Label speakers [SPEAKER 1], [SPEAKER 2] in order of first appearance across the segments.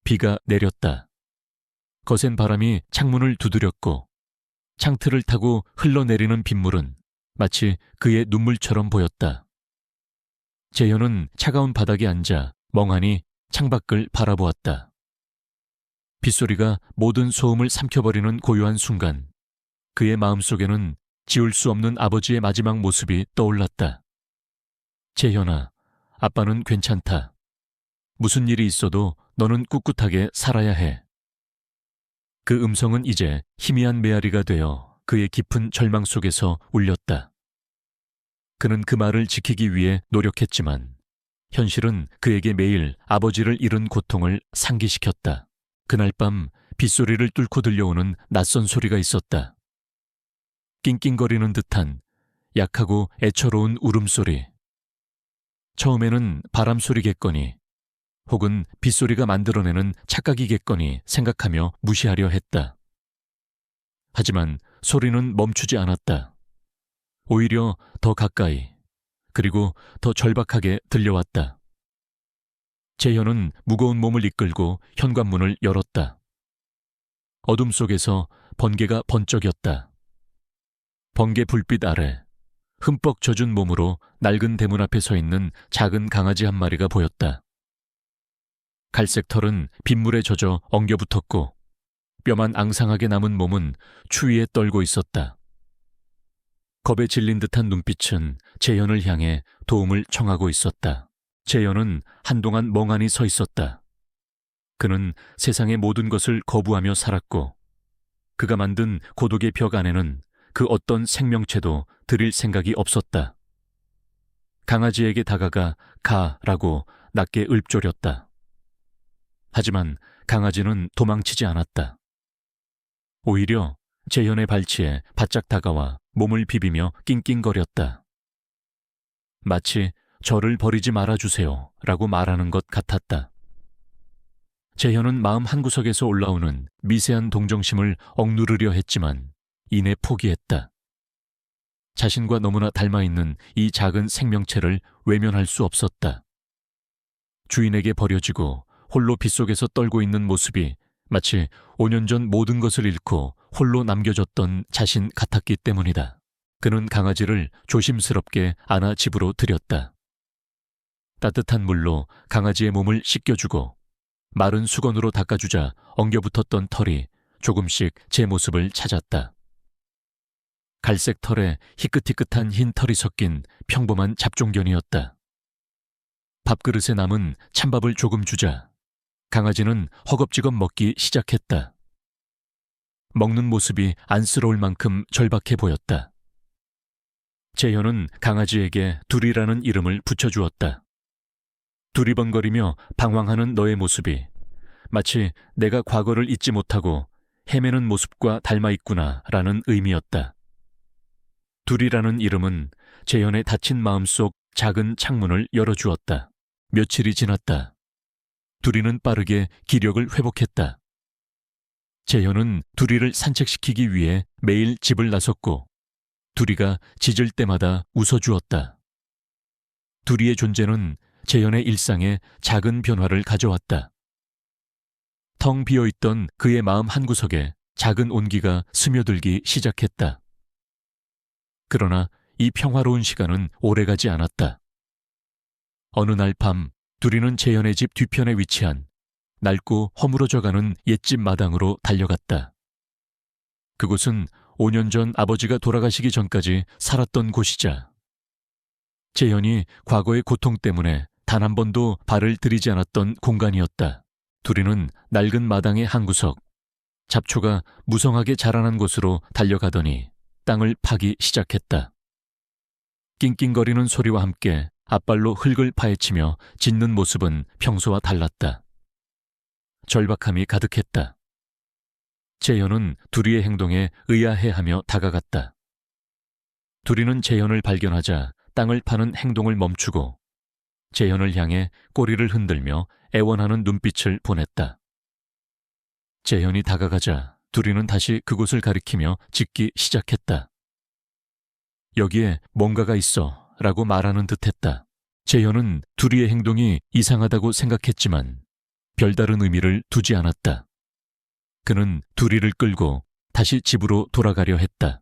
[SPEAKER 1] 비가 내렸다. 거센 바람이 창문을 두드렸고 창틀을 타고 흘러내리는 빗물은 마치 그의 눈물처럼 보였다. 재현은 차가운 바닥에 앉아 멍하니 창밖을 바라보았다. 빗소리가 모든 소음을 삼켜버리는 고요한 순간, 그의 마음속에는 지울 수 없는 아버지의 마지막 모습이 떠올랐다. 재현아, 아빠는 괜찮다. 무슨 일이 있어도 너는 꿋꿋하게 살아야 해. 그 음성은 이제 희미한 메아리가 되어 그의 깊은 절망 속에서 울렸다. 그는 그 말을 지키기 위해 노력했지만 현실은 그에게 매일 아버지를 잃은 고통을 상기시켰다. 그날 밤 빗소리를 뚫고 들려오는 낯선 소리가 있었다. 낑낑거리는 듯한 약하고 애처로운 울음소리. 처음에는 바람소리겠거니 혹은 빗소리가 만들어내는 착각이겠거니 생각하며 무시하려 했다. 하지만 소리는 멈추지 않았다. 오히려 더 가까이, 그리고 더 절박하게 들려왔다. 재현은 무거운 몸을 이끌고 현관문을 열었다. 어둠 속에서 번개가 번쩍였다. 번개 불빛 아래 흠뻑 젖은 몸으로 낡은 대문 앞에 서 있는 작은 강아지 한 마리가 보였다. 갈색 털은 빗물에 젖어 엉겨붙었고 뼈만 앙상하게 남은 몸은 추위에 떨고 있었다. 겁에 질린 듯한 눈빛은 재현을 향해 도움을 청하고 있었다. 재현은 한동안 멍하니 서 있었다. 그는 세상의 모든 것을 거부하며 살았고 그가 만든 고독의 벽 안에는 그 어떤 생명체도 들일 생각이 없었다. 강아지에게 다가가 가라고 낮게 읊조렸다. 하지만 강아지는 도망치지 않았다. 오히려 재현의 발치에 바짝 다가와 몸을 비비며 낑낑거렸다. 마치 저를 버리지 말아주세요 라고 말하는 것 같았다. 재현은 마음 한구석에서 올라오는 미세한 동정심을 억누르려 했지만 이내 포기했다. 자신과 너무나 닮아있는 이 작은 생명체를 외면할 수 없었다. 주인에게 버려지고 홀로 빗속에서 떨고 있는 모습이 마치 5년 전 모든 것을 잃고 홀로 남겨졌던 자신 같았기 때문이다. 그는 강아지를 조심스럽게 안아 집으로 들였다. 따뜻한 물로 강아지의 몸을 씻겨주고 마른 수건으로 닦아주자 엉겨붙었던 털이 조금씩 제 모습을 찾았다. 갈색 털에 희끗희끗한 흰 털이 섞인 평범한 잡종견이었다. 밥그릇에 남은 찬밥을 조금 주자 강아지는 허겁지겁 먹기 시작했다. 먹는 모습이 안쓰러울 만큼 절박해 보였다. 재현은 강아지에게 둘이라는 이름을 붙여주었다. 두리번거리며 방황하는 너의 모습이 마치 내가 과거를 잊지 못하고 헤매는 모습과 닮아있구나라는 의미였다. 둘이라는 이름은 재현의 다친 마음속 작은 창문을 열어주었다. 며칠이 지났다. 둘이는 빠르게 기력을 회복했다. 재현은 둘이를 산책시키기 위해 매일 집을 나섰고 둘이가 짖을 때마다 웃어주었다. 둘이의 존재는 재현의 일상에 작은 변화를 가져왔다. 텅 비어있던 그의 마음 한구석에 작은 온기가 스며들기 시작했다. 그러나 이 평화로운 시간은 오래가지 않았다. 어느 날 밤 둘이는 재현의 집 뒤편에 위치한 낡고 허물어져가는 옛집 마당으로 달려갔다. 그곳은 5년 전 아버지가 돌아가시기 전까지 살았던 곳이자 재현이 과거의 고통 때문에 단 한 번도 발을 들이지 않았던 공간이었다. 둘이는 낡은 마당의 한 구석, 잡초가 무성하게 자라난 곳으로 달려가더니 땅을 파기 시작했다. 낑낑거리는 소리와 함께 앞발로 흙을 파헤치며 짖는 모습은 평소와 달랐다. 절박함이 가득했다. 재현은 둘이의 행동에 의아해하며 다가갔다. 둘이는 재현을 발견하자 땅을 파는 행동을 멈추고 재현을 향해 꼬리를 흔들며 애원하는 눈빛을 보냈다. 재현이 다가가자 둘이는 다시 그곳을 가리키며 짖기 시작했다. 여기에 뭔가가 있어 라고 말하는 듯했다. 재현은 둘이의 행동이 이상하다고 생각했지만 별다른 의미를 두지 않았다. 그는 두리를 끌고 다시 집으로 돌아가려 했다.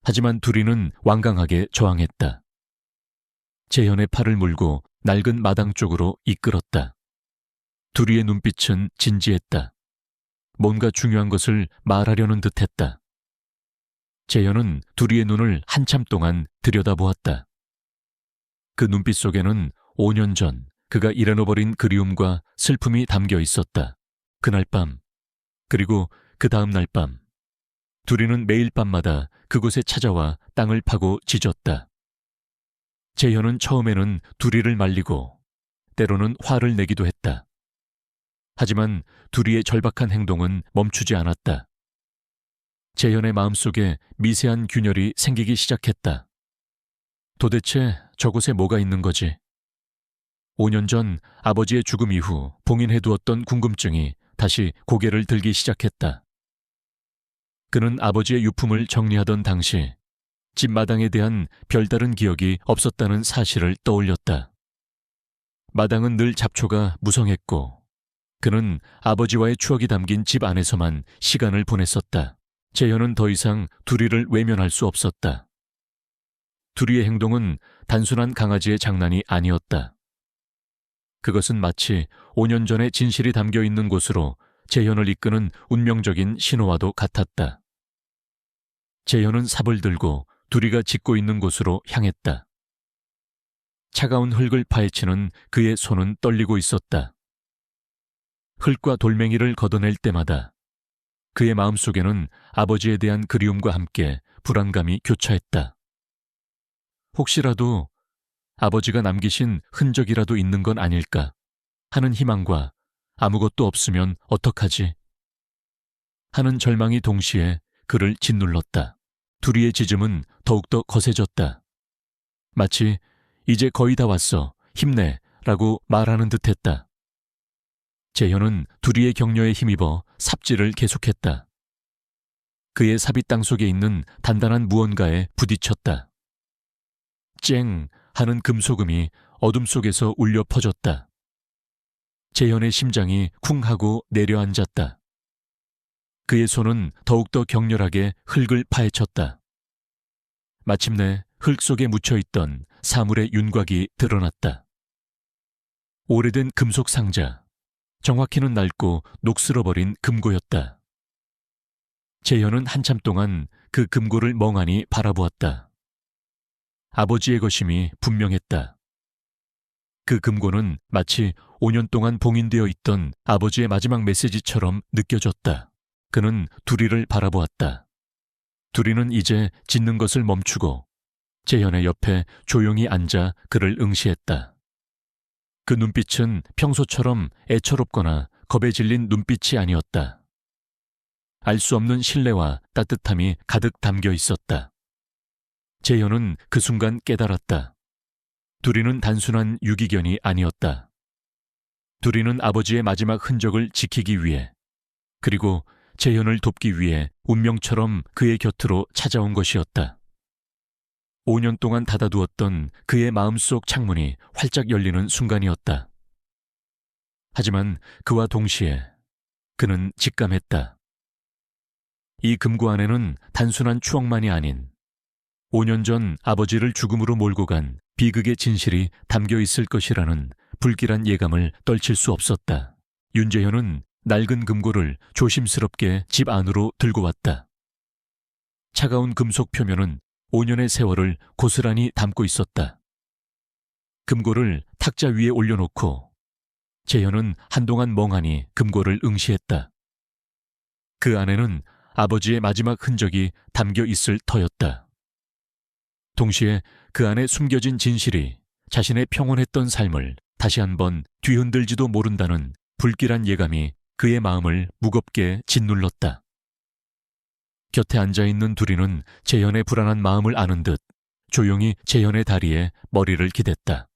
[SPEAKER 1] 하지만 두리는 완강하게 저항했다. 재현의 팔을 물고 낡은 마당 쪽으로 이끌었다. 두리의 눈빛은 진지했다. 뭔가 중요한 것을 말하려는 듯했다. 재현은 두리의 눈을 한참 동안 들여다보았다. 그 눈빛 속에는 5년 전 그가 잃어버린 그리움과 슬픔이 담겨 있었다. 그날 밤, 그리고 그 다음 날 밤, 두리는 매일 밤마다 그곳에 찾아와 땅을 파고 짖었다. 재현은 처음에는 두리를 말리고 때로는 화를 내기도 했다. 하지만 두리의 절박한 행동은 멈추지 않았다. 재현의 마음속에 미세한 균열이 생기기 시작했다. 도대체 저곳에 뭐가 있는 거지? 5년 전 아버지의 죽음 이후 봉인해두었던 궁금증이 다시 고개를 들기 시작했다. 그는 아버지의 유품을 정리하던 당시 집 마당에 대한 별다른 기억이 없었다는 사실을 떠올렸다. 마당은 늘 잡초가 무성했고 그는 아버지와의 추억이 담긴 집 안에서만 시간을 보냈었다. 재현은 더 이상 두리를 외면할 수 없었다. 두리의 행동은 단순한 강아지의 장난이 아니었다. 그것은 마치 5년 전의 진실이 담겨 있는 곳으로 재현을 이끄는 운명적인 신호와도 같았다. 재현은 삽을 들고 두리가 짖고 있는 곳으로 향했다. 차가운 흙을 파헤치는 그의 손은 떨리고 있었다. 흙과 돌멩이를 걷어낼 때마다 그의 마음속에는 아버지에 대한 그리움과 함께 불안감이 교차했다. 혹시라도 아버지가 남기신 흔적이라도 있는 건 아닐까 하는 희망과 아무것도 없으면 어떡하지? 하는 절망이 동시에 그를 짓눌렀다. 두리의 짖음은 더욱더 거세졌다. 마치 이제 거의 다 왔어, 힘내 라고 말하는 듯했다. 재현은 두리의 격려에 힘입어 삽질을 계속했다. 그의 삽이 땅속에 있는 단단한 무언가에 부딪혔다. 쨍 하는 금소금이 어둠 속에서 울려 퍼졌다. 재현의 심장이 쿵 하고 내려앉았다. 그의 손은 더욱더 격렬하게 흙을 파헤쳤다. 마침내 흙 속에 묻혀있던 사물의 윤곽이 드러났다. 오래된 금속 상자, 정확히는 낡고 녹슬어버린 금고였다. 재현은 한참 동안 그 금고를 멍하니 바라보았다. 아버지의 것임이 분명했다. 그 금고는 마치 5년 동안 봉인되어 있던 아버지의 마지막 메시지처럼 느껴졌다. 그는 두리를 바라보았다. 두리는 이제 짖는 것을 멈추고 재현의 옆에 조용히 앉아 그를 응시했다. 그 눈빛은 평소처럼 애처롭거나 겁에 질린 눈빛이 아니었다. 알 수 없는 신뢰와 따뜻함이 가득 담겨 있었다. 재현은 그 순간 깨달았다. 두리는 단순한 유기견이 아니었다. 두리는 아버지의 마지막 흔적을 지키기 위해, 그리고 재현을 돕기 위해 운명처럼 그의 곁으로 찾아온 것이었다. 5년 동안 닫아두었던 그의 마음속 창문이 활짝 열리는 순간이었다. 하지만 그와 동시에 그는 직감했다. 이 금고 안에는 단순한 추억만이 아닌 5년 전 아버지를 죽음으로 몰고 간 비극의 진실이 담겨 있을 것이라는 불길한 예감을 떨칠 수 없었다. 윤재현은 낡은 금고를 조심스럽게 집 안으로 들고 왔다. 차가운 금속 표면은 5년의 세월을 고스란히 담고 있었다. 금고를 탁자 위에 올려놓고 재현은 한동안 멍하니 금고를 응시했다. 그 안에는 아버지의 마지막 흔적이 담겨 있을 터였다. 동시에 그 안에 숨겨진 진실이 자신의 평온했던 삶을 다시 한번 뒤흔들지도 모른다는 불길한 예감이 그의 마음을 무겁게 짓눌렀다. 곁에 앉아있는 두리는 재현의 불안한 마음을 아는 듯 조용히 재현의 다리에 머리를 기댔다.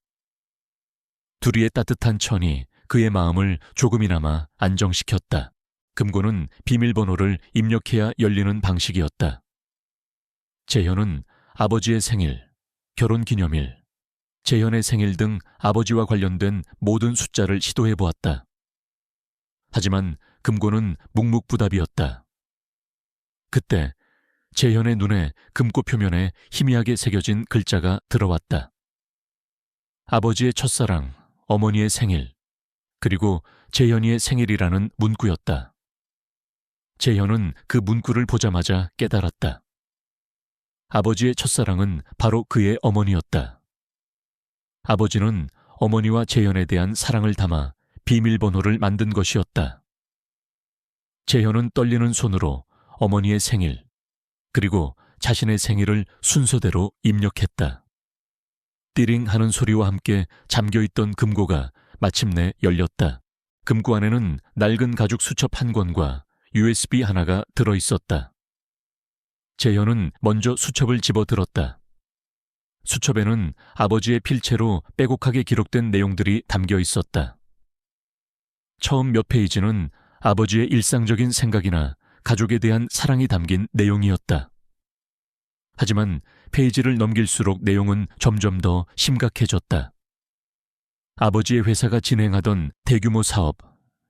[SPEAKER 1] 두리의 따뜻한 천이 그의 마음을 조금이나마 안정시켰다. 금고는 비밀번호를 입력해야 열리는 방식이었다. 재현은 아버지의 생일, 결혼기념일, 재현의 생일 등 아버지와 관련된 모든 숫자를 시도해보았다. 하지만 금고는 묵묵부답이었다. 그때 재현의 눈에 금고 표면에 희미하게 새겨진 글자가 들어왔다. 아버지의 첫사랑, 어머니의 생일, 그리고 재현이의 생일이라는 문구였다. 재현은 그 문구를 보자마자 깨달았다. 아버지의 첫사랑은 바로 그의 어머니였다. 아버지는 어머니와 재현에 대한 사랑을 담아 비밀번호를 만든 것이었다. 재현은 떨리는 손으로 어머니의 생일, 그리고 자신의 생일을 순서대로 입력했다. 띠링 하는 소리와 함께 잠겨있던 금고가 마침내 열렸다. 금고 안에는 낡은 가죽 수첩 한 권과 USB 하나가 들어있었다. 재현은 먼저 수첩을 집어들었다. 수첩에는 아버지의 필체로 빼곡하게 기록된 내용들이 담겨 있었다. 처음 몇 페이지는 아버지의 일상적인 생각이나 가족에 대한 사랑이 담긴 내용이었다. 하지만 페이지를 넘길수록 내용은 점점 더 심각해졌다. 아버지의 회사가 진행하던 대규모 사업,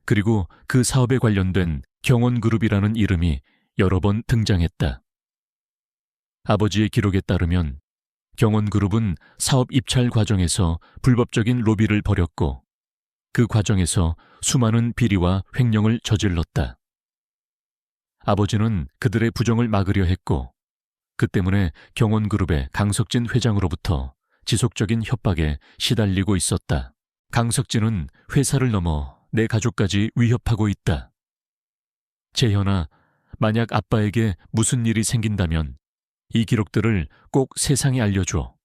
[SPEAKER 1] 그리고 그 사업에 관련된 경원그룹이라는 이름이 여러 번 등장했다. 아버지의 기록에 따르면 경원그룹은 사업 입찰 과정에서 불법적인 로비를 벌였고 그 과정에서 수많은 비리와 횡령을 저질렀다. 아버지는 그들의 부정을 막으려 했고 그 때문에 경원그룹의 강석진 회장으로부터 지속적인 협박에 시달리고 있었다. 강석진은 회사를 넘어 내 가족까지 위협하고 있다. 재현아, 만약 아빠에게 무슨 일이 생긴다면 이 기록들을 꼭 세상에 알려줘.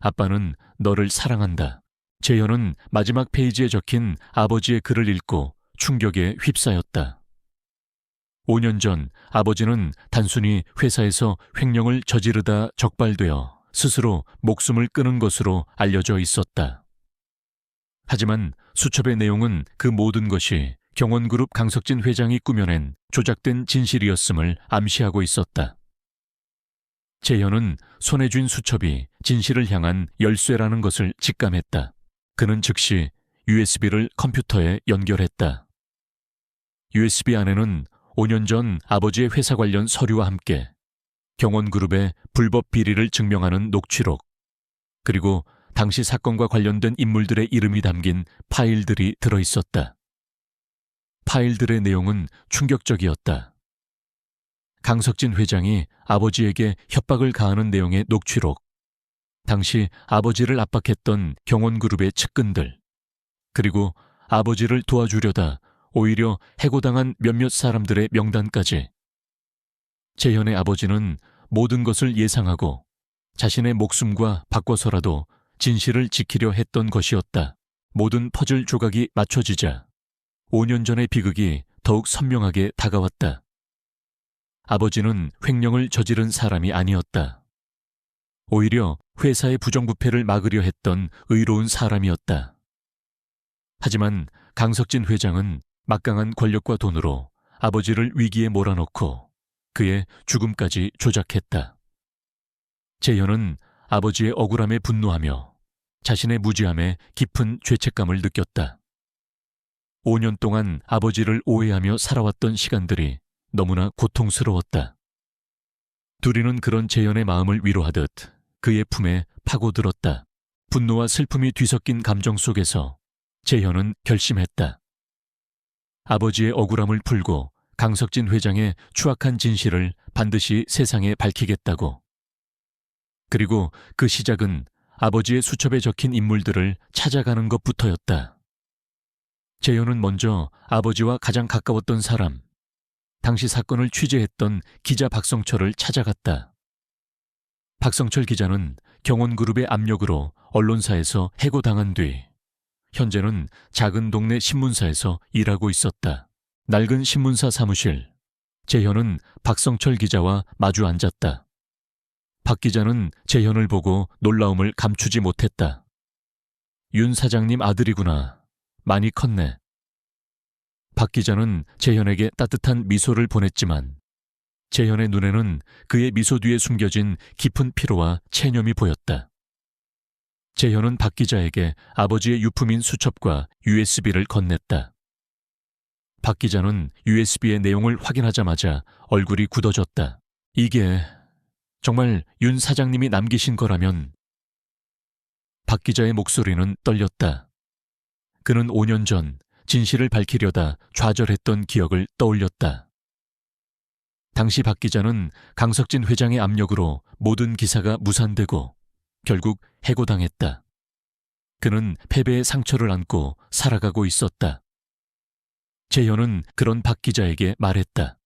[SPEAKER 1] 아빠는 너를 사랑한다. 재현은 마지막 페이지에 적힌 아버지의 글을 읽고 충격에 휩싸였다. 5년 전 아버지는 단순히 회사에서 횡령을 저지르다 적발되어 스스로 목숨을 끊은 것으로 알려져 있었다. 하지만 수첩의 내용은 그 모든 것이 경원그룹 강석진 회장이 꾸며낸 조작된 진실이었음을 암시하고 있었다. 재현은 손에 쥔 수첩이 진실을 향한 열쇠라는 것을 직감했다. 그는 즉시 USB를 컴퓨터에 연결했다. USB 안에는 5년 전 아버지의 회사 관련 서류와 함께 경원그룹의 불법 비리를 증명하는 녹취록, 그리고 당시 사건과 관련된 인물들의 이름이 담긴 파일들이 들어있었다. 파일들의 내용은 충격적이었다. 강석진 회장이 아버지에게 협박을 가하는 내용의 녹취록, 당시 아버지를 압박했던 경원그룹의 측근들, 그리고 아버지를 도와주려다 오히려 해고당한 몇몇 사람들의 명단까지. 재현의 아버지는 모든 것을 예상하고 자신의 목숨과 바꿔서라도 진실을 지키려 했던 것이었다. 모든 퍼즐 조각이 맞춰지자 5년 전의 비극이 더욱 선명하게 다가왔다. 아버지는 횡령을 저지른 사람이 아니었다. 오히려 회사의 부정부패를 막으려 했던 의로운 사람이었다. 하지만 강석진 회장은 막강한 권력과 돈으로 아버지를 위기에 몰아넣고 그의 죽음까지 조작했다. 재현은 아버지의 억울함에 분노하며 자신의 무지함에 깊은 죄책감을 느꼈다. 5년 동안 아버지를 오해하며 살아왔던 시간들이 너무나 고통스러웠다. 둘이는 그런 재현의 마음을 위로하듯 그의 품에 파고들었다. 분노와 슬픔이 뒤섞인 감정 속에서 재현은 결심했다. 아버지의 억울함을 풀고 강석진 회장의 추악한 진실을 반드시 세상에 밝히겠다고. 그리고 그 시작은 아버지의 수첩에 적힌 인물들을 찾아가는 것부터였다. 재현은 먼저 아버지와 가장 가까웠던 사람, 당시 사건을 취재했던 기자 박성철을 찾아갔다. 박성철 기자는 경원그룹의 압력으로 언론사에서 해고당한 뒤 현재는 작은 동네 신문사에서 일하고 있었다. 낡은 신문사 사무실, 재현은 박성철 기자와 마주 앉았다. 박 기자는 재현을 보고 놀라움을 감추지 못했다. 윤 사장님 아들이구나. 많이 컸네. 박 기자는 재현에게 따뜻한 미소를 보냈지만 재현의 눈에는 그의 미소 뒤에 숨겨진 깊은 피로와 체념이 보였다. 재현은 박 기자에게 아버지의 유품인 수첩과 USB를 건넸다. 박 기자는 USB의 내용을 확인하자마자 얼굴이 굳어졌다. 이게 정말 윤 사장님이 남기신 거라면. 박 기자의 목소리는 떨렸다. 그는 5년 전 진실을 밝히려다 좌절했던 기억을 떠올렸다. 당시 박 기자는 강석진 회장의 압력으로 모든 기사가 무산되고 결국 해고당했다. 그는 패배의 상처를 안고 살아가고 있었다. 재현은 그런 박 기자에게 말했다.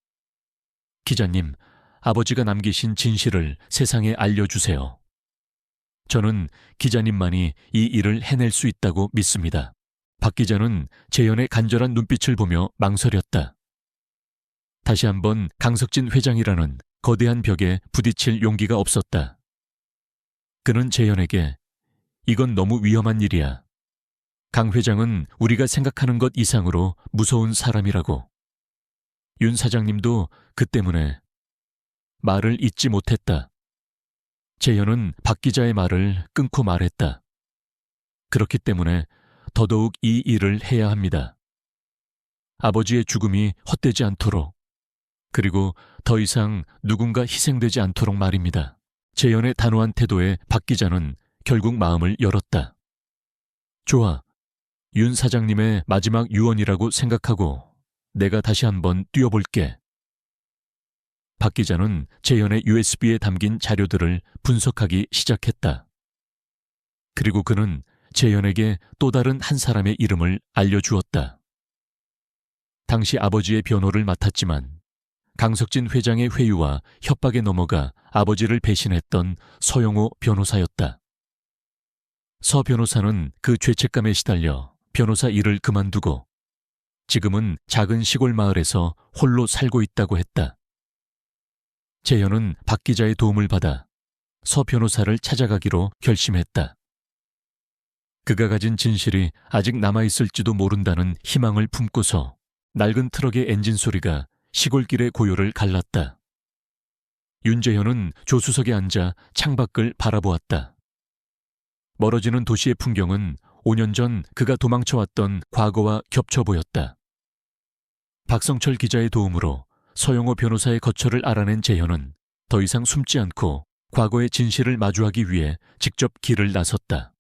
[SPEAKER 1] 기자님, 아버지가 남기신 진실을 세상에 알려주세요. 저는 기자님만이 이 일을 해낼 수 있다고 믿습니다. 박 기자는 재현의 간절한 눈빛을 보며 망설였다. 다시 한번 강석진 회장이라는 거대한 벽에 부딪힐 용기가 없었다. 그는 재현에게 이건 너무 위험한 일이야. 강 회장은 우리가 생각하는 것 이상으로 무서운 사람이라고. 윤 사장님도 그 때문에 말을 잇지 못했다. 재현은 박 기자의 말을 끊고 말했다. 그렇기 때문에 더더욱 이 일을 해야 합니다. 아버지의 죽음이 헛되지 않도록, 그리고 더 이상 누군가 희생되지 않도록 말입니다. 재현의 단호한 태도에 박 기자는 결국 마음을 열었다. 좋아. 윤 사장님의 마지막 유언이라고 생각하고 내가 다시 한번 뛰어볼게. 박 기자는 재현의 USB에 담긴 자료들을 분석하기 시작했다. 그리고 그는 재현에게 또 다른 한 사람의 이름을 알려주었다. 당시 아버지의 변호를 맡았지만 강석진 회장의 회유와 협박에 넘어가 아버지를 배신했던 서영호 변호사였다. 서 변호사는 그 죄책감에 시달려 변호사 일을 그만두고 지금은 작은 시골 마을에서 홀로 살고 있다고 했다. 재현은 박 기자의 도움을 받아 서 변호사를 찾아가기로 결심했다. 그가 가진 진실이 아직 남아있을지도 모른다는 희망을 품고서 낡은 트럭의 엔진 소리가 시골길의 고요를 갈랐다. 윤재현은 조수석에 앉아 창밖을 바라보았다. 멀어지는 도시의 풍경은 5년 전 그가 도망쳐왔던 과거와 겹쳐 보였다. 박성철 기자의 도움으로 서영호 변호사의 거처를 알아낸 재현은 더 이상 숨지 않고 과거의 진실을 마주하기 위해 직접 길을 나섰다.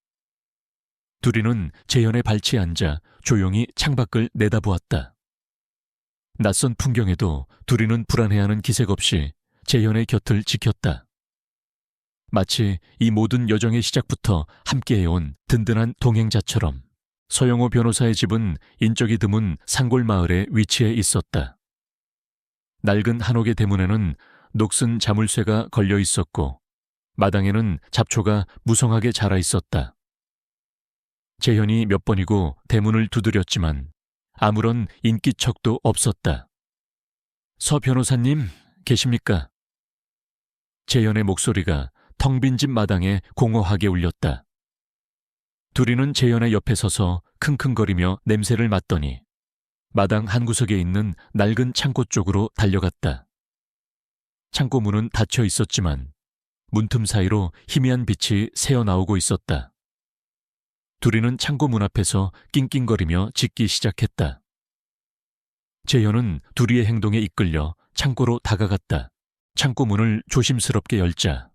[SPEAKER 1] 둘이는 재현의 발치에 앉아 조용히 창밖을 내다보았다. 낯선 풍경에도 둘이는 불안해하는 기색 없이 재현의 곁을 지켰다. 마치 이 모든 여정의 시작부터 함께해온 든든한 동행자처럼. 서영호 변호사의 집은 인적이 드문 산골 마을에 위치해 있었다. 낡은 한옥의 대문에는 녹슨 자물쇠가 걸려 있었고 마당에는 잡초가 무성하게 자라 있었다. 재현이 몇 번이고 대문을 두드렸지만 아무런 인기척도 없었다. 서 변호사님, 계십니까? 재현의 목소리가 텅 빈 집 마당에 공허하게 울렸다. 둘이는 재현의 옆에 서서 킁킁거리며 냄새를 맡더니 마당 한 구석에 있는 낡은 창고 쪽으로 달려갔다. 창고 문은 닫혀 있었지만 문틈 사이로 희미한 빛이 새어나오고 있었다. 둘이는 창고 문 앞에서 낑낑거리며 짖기 시작했다. 재현은 둘이의 행동에 이끌려 창고로 다가갔다. 창고 문을 조심스럽게 열자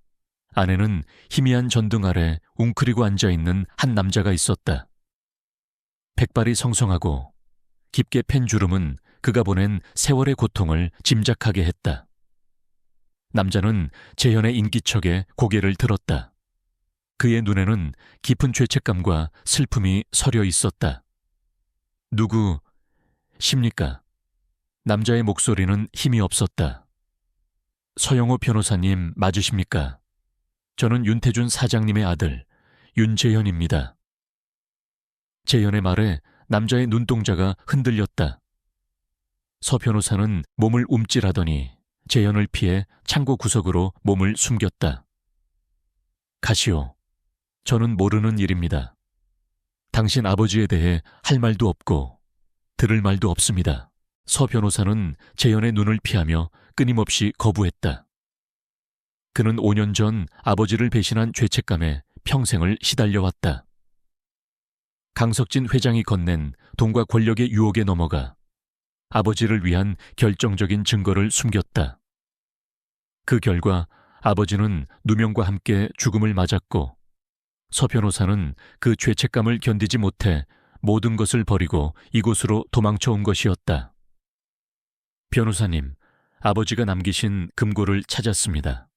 [SPEAKER 1] 안에는 희미한 전등 아래 웅크리고 앉아있는 한 남자가 있었다. 백발이 성성하고 깊게 팬 주름은 그가 보낸 세월의 고통을 짐작하게 했다. 남자는 재현의 인기척에 고개를 들었다. 그의 눈에는 깊은 죄책감과 슬픔이 서려 있었다. 누구십니까? 남자의 목소리는 힘이 없었다. 서영호 변호사님 맞으십니까? 저는 윤태준 사장님의 아들 윤재현입니다. 재현의 말에 남자의 눈동자가 흔들렸다. 서 변호사는 몸을 움찔하더니 재현을 피해 창고 구석으로 몸을 숨겼다. 가시오. 저는 모르는 일입니다. 당신 아버지에 대해 할 말도 없고 들을 말도 없습니다. 서 변호사는 재현의 눈을 피하며 끊임없이 거부했다. 그는 5년 전 아버지를 배신한 죄책감에 평생을 시달려왔다. 강석진 회장이 건넨 돈과 권력의 유혹에 넘어가 아버지를 위한 결정적인 증거를 숨겼다. 그 결과 아버지는 누명과 함께 죽음을 맞았고 서 변호사는 그 죄책감을 견디지 못해 모든 것을 버리고 이곳으로 도망쳐 온 것이었다. 변호사님, 아버지가 남기신 금고를 찾았습니다.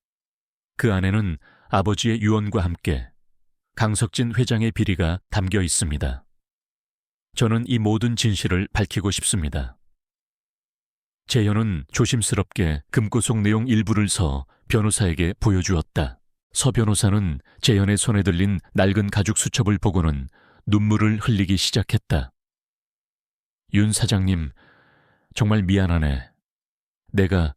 [SPEAKER 1] 그 안에는 아버지의 유언과 함께 강석진 회장의 비리가 담겨 있습니다. 저는 이 모든 진실을 밝히고 싶습니다. 재현은 조심스럽게 금고 속 내용 일부를 서 변호사에게 보여주었다. 서 변호사는 재현의 손에 들린 낡은 가죽 수첩을 보고는 눈물을 흘리기 시작했다. 윤 사장님, 정말 미안하네. 내가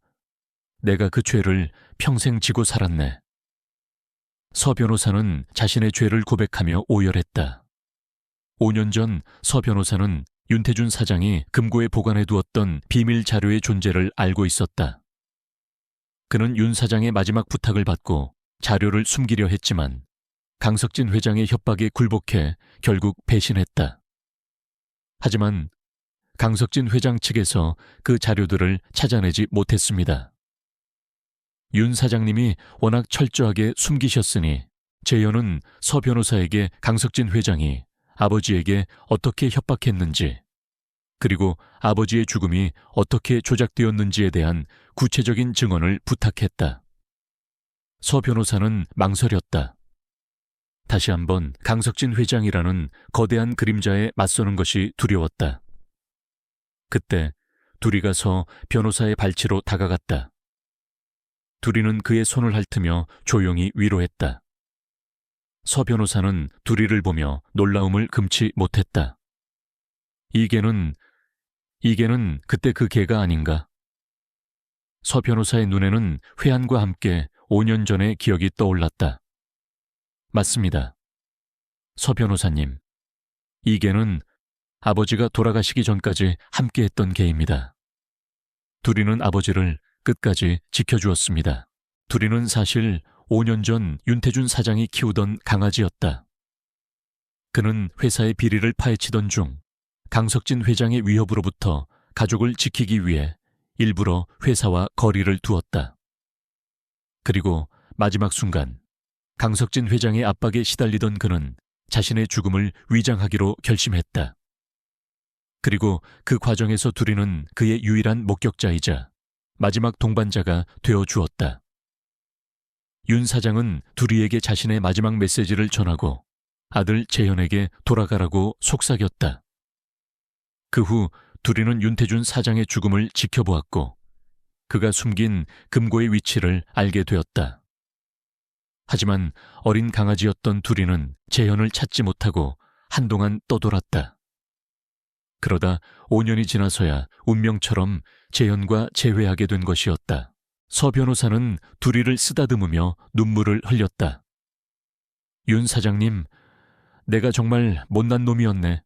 [SPEAKER 1] 그 죄를 평생 지고 살았네. 서 변호사는 자신의 죄를 고백하며 오열했다. 5년 전 서 변호사는 윤태준 사장이 금고에 보관해 두었던 비밀 자료의 존재를 알고 있었다. 그는 윤 사장의 마지막 부탁을 받고 자료를 숨기려 했지만 강석진 회장의 협박에 굴복해 결국 배신했다. 하지만 강석진 회장 측에서 그 자료들을 찾아내지 못했습니다. 윤 사장님이 워낙 철저하게 숨기셨으니 재현은 서 변호사에게 강석진 회장이 아버지에게 어떻게 협박했는지, 그리고 아버지의 죽음이 어떻게 조작되었는지에 대한 구체적인 증언을 부탁했다. 서 변호사는 망설였다. 다시 한번 강석진 회장이라는 거대한 그림자에 맞서는 것이 두려웠다. 그때 두리가 서 변호사의 발치로 다가갔다. 두리는 그의 손을 핥으며 조용히 위로했다. 서 변호사는 두리를 보며 놀라움을 금치 못했다. 이게는 그때 그 개가 아닌가? 서 변호사의 눈에는 회한과 함께 5년 전의 기억이 떠올랐다. 맞습니다. 서 변호사님, 이 개는 아버지가 돌아가시기 전까지 함께했던 개입니다. 두리는 아버지를 끝까지 지켜주었습니다. 두리는 사실 5년 전 윤태준 사장이 키우던 강아지였다. 그는 회사의 비리를 파헤치던 중 강석진 회장의 위협으로부터 가족을 지키기 위해 일부러 회사와 거리를 두었다. 그리고 마지막 순간 강석진 회장의 압박에 시달리던 그는 자신의 죽음을 위장하기로 결심했다. 그리고 그 과정에서 두리는 그의 유일한 목격자이자 마지막 동반자가 되어 주었다. 윤 사장은 두리에게 자신의 마지막 메시지를 전하고 아들 재현에게 돌아가라고 속삭였다. 그 후 두리는 윤태준 사장의 죽음을 지켜보았고 그가 숨긴 금고의 위치를 알게 되었다. 하지만 어린 강아지였던 두리는 재현을 찾지 못하고 한동안 떠돌았다. 그러다 5년이 지나서야 운명처럼 재현과 재회하게 된 것이었다. 서 변호사는 두리를 쓰다듬으며 눈물을 흘렸다. 윤 사장님, 내가 정말 못난 놈이었네.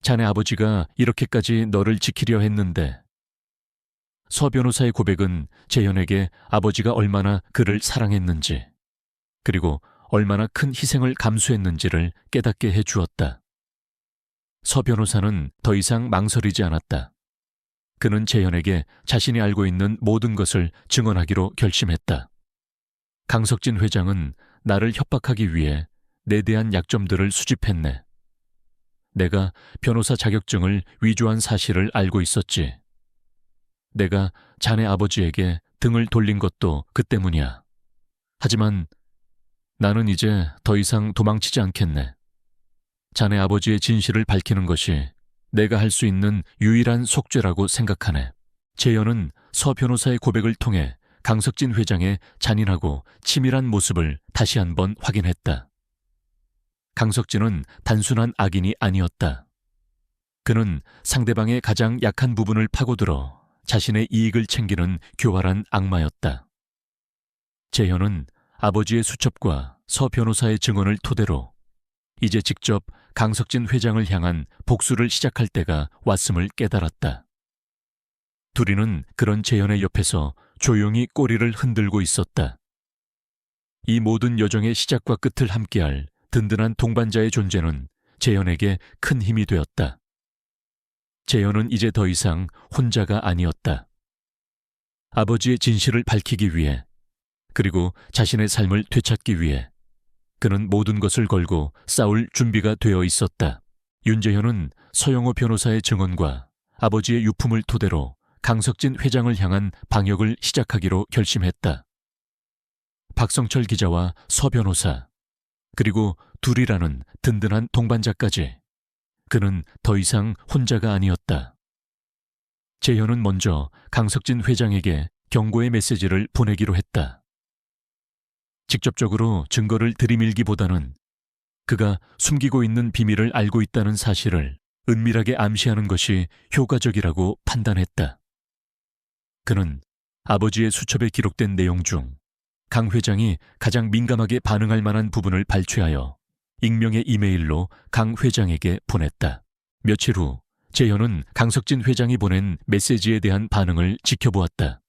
[SPEAKER 1] 자네 아버지가 이렇게까지 너를 지키려 했는데. 서 변호사의 고백은 재현에게 아버지가 얼마나 그를 사랑했는지, 그리고 얼마나 큰 희생을 감수했는지를 깨닫게 해주었다. 서 변호사는 더 이상 망설이지 않았다. 그는 재현에게 자신이 알고 있는 모든 것을 증언하기로 결심했다. 강석진 회장은 나를 협박하기 위해 내 대한 약점들을 수집했네. 내가 변호사 자격증을 위조한 사실을 알고 있었지. 내가 자네 아버지에게 등을 돌린 것도 그 때문이야. 하지만 나는 이제 더 이상 도망치지 않겠네. 자네 아버지의 진실을 밝히는 것이 내가 할 수 있는 유일한 속죄라고 생각하네. 재현은 서 변호사의 고백을 통해 강석진 회장의 잔인하고 치밀한 모습을 다시 한번 확인했다. 강석진은 단순한 악인이 아니었다. 그는 상대방의 가장 약한 부분을 파고들어 자신의 이익을 챙기는 교활한 악마였다. 재현은 아버지의 수첩과 서 변호사의 증언을 토대로 이제 직접 강석진 회장을 향한 복수를 시작할 때가 왔음을 깨달았다. 두리는 그런 재현의 옆에서 조용히 꼬리를 흔들고 있었다. 이 모든 여정의 시작과 끝을 함께할 든든한 동반자의 존재는 재현에게 큰 힘이 되었다. 재현은 이제 더 이상 혼자가 아니었다. 아버지의 진실을 밝히기 위해, 그리고 자신의 삶을 되찾기 위해 그는 모든 것을 걸고 싸울 준비가 되어 있었다. 윤재현은 서영호 변호사의 증언과 아버지의 유품을 토대로 강석진 회장을 향한 방역을 시작하기로 결심했다. 박성철 기자와 서 변호사, 그리고 둘이라는 든든한 동반자까지. 그는 더 이상 혼자가 아니었다. 재현은 먼저 강석진 회장에게 경고의 메시지를 보내기로 했다. 직접적으로 증거를 들이밀기보다는 그가 숨기고 있는 비밀을 알고 있다는 사실을 은밀하게 암시하는 것이 효과적이라고 판단했다. 그는 아버지의 수첩에 기록된 내용 중 강 회장이 가장 민감하게 반응할 만한 부분을 발췌하여 익명의 이메일로 강 회장에게 보냈다. 며칠 후 재현은 강석진 회장이 보낸 메시지에 대한 반응을 지켜보았다.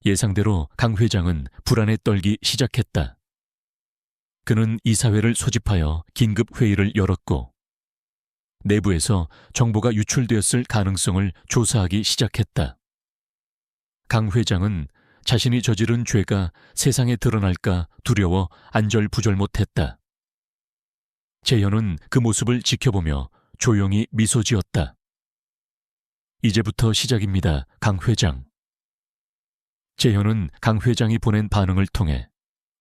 [SPEAKER 1] 예상대로 강 회장은 불안에 떨기 시작했다. 그는 이사회를 소집하여 긴급 회의를 열었고 내부에서 정보가 유출되었을 가능성을 조사하기 시작했다. 강 회장은 자신이 저지른 죄가 세상에 드러날까 두려워 안절부절 못했다. 재현은 그 모습을 지켜보며 조용히 미소 지었다. 이제부터 시작입니다, 강 회장. 재현은 강 회장이 보낸 반응을 통해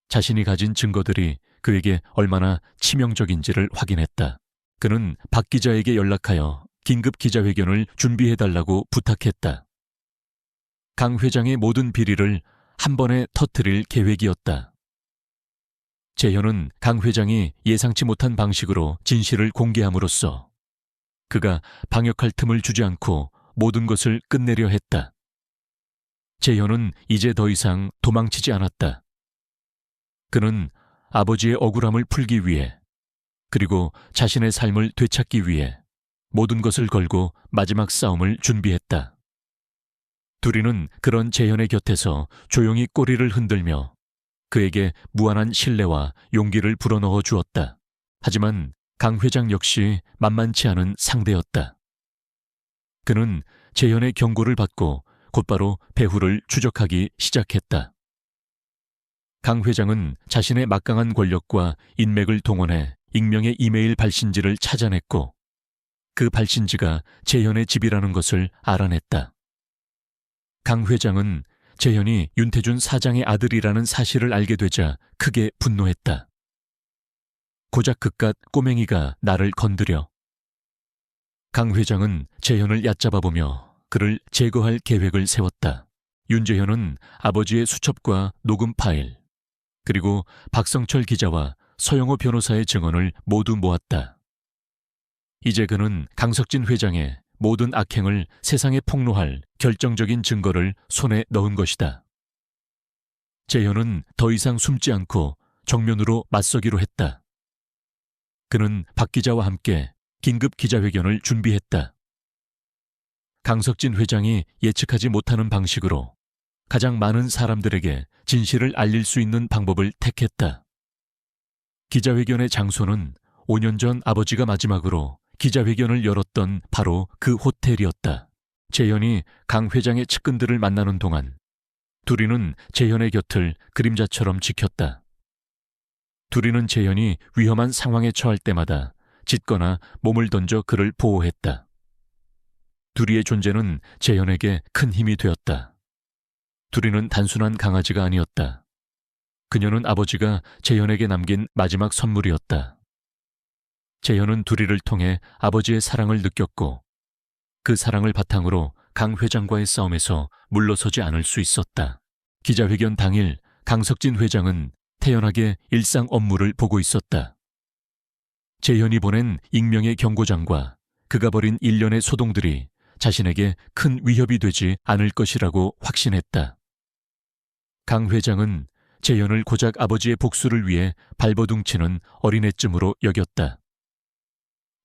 [SPEAKER 1] 자신이 가진 증거들이 그에게 얼마나 치명적인지를 확인했다. 그는 박 기자에게 연락하여 긴급 기자회견을 준비해달라고 부탁했다. 강 회장의 모든 비리를 한 번에 터뜨릴 계획이었다. 재현은 강 회장이 예상치 못한 방식으로 진실을 공개함으로써 그가 방역할 틈을 주지 않고 모든 것을 끝내려 했다. 재현은 이제 더 이상 도망치지 않았다. 그는 아버지의 억울함을 풀기 위해, 그리고 자신의 삶을 되찾기 위해 모든 것을 걸고 마지막 싸움을 준비했다. 둘이는 그런 재현의 곁에서 조용히 꼬리를 흔들며 그에게 무한한 신뢰와 용기를 불어넣어 주었다. 하지만 강 회장 역시 만만치 않은 상대였다. 그는 재현의 경고를 받고 곧바로 배후를 추적하기 시작했다. 강 회장은 자신의 막강한 권력과 인맥을 동원해 익명의 이메일 발신지를 찾아냈고 그 발신지가 재현의 집이라는 것을 알아냈다. 강 회장은 재현이 윤태준 사장의 아들이라는 사실을 알게 되자 크게 분노했다. 고작 그깟 꼬맹이가 나를 건드려. 강 회장은 재현을 얕잡아보며 그를 제거할 계획을 세웠다. 윤재현은 아버지의 수첩과 녹음 파일, 그리고 박성철 기자와 서영호 변호사의 증언을 모두 모았다. 이제 그는 강석진 회장의 모든 악행을 세상에 폭로할 결정적인 증거를 손에 넣은 것이다. 재현은 더 이상 숨지 않고 정면으로 맞서기로 했다. 그는 박 기자와 함께 긴급 기자회견을 준비했다. 강석진 회장이 예측하지 못하는 방식으로 가장 많은 사람들에게 진실을 알릴 수 있는 방법을 택했다. 기자회견의 장소는 5년 전 아버지가 마지막으로 기자회견을 열었던 바로 그 호텔이었다. 재현이 강 회장의 측근들을 만나는 동안 둘이는 재현의 곁을 그림자처럼 지켰다. 둘이는 재현이 위험한 상황에 처할 때마다 짖거나 몸을 던져 그를 보호했다. 둘이의 존재는 재현에게 큰 힘이 되었다. 둘이는 단순한 강아지가 아니었다. 그녀는 아버지가 재현에게 남긴 마지막 선물이었다. 재현은 둘이를 통해 아버지의 사랑을 느꼈고 그 사랑을 바탕으로 강 회장과의 싸움에서 물러서지 않을 수 있었다. 기자회견 당일 강석진 회장은 태연하게 일상 업무를 보고 있었다. 재현이 보낸 익명의 경고장과 그가 벌인 일련의 소동들이 자신에게 큰 위협이 되지 않을 것이라고 확신했다. 강 회장은 재현을 고작 아버지의 복수를 위해 발버둥치는 어린애쯤으로 여겼다.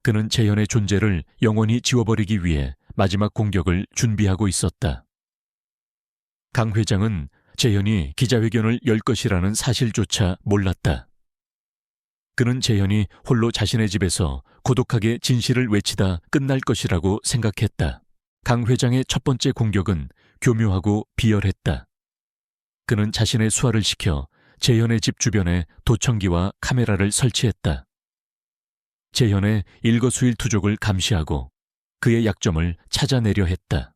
[SPEAKER 1] 그는 재현의 존재를 영원히 지워버리기 위해 마지막 공격을 준비하고 있었다. 강 회장은 재현이 기자회견을 열 것이라는 사실조차 몰랐다. 그는 재현이 홀로 자신의 집에서 고독하게 진실을 외치다 끝날 것이라고 생각했다. 강 회장의 첫 번째 공격은 교묘하고 비열했다. 그는 자신의 수하를 시켜 재현의 집 주변에 도청기와 카메라를 설치했다. 재현의 일거수일투족을 감시하고 그의 약점을 찾아내려 했다.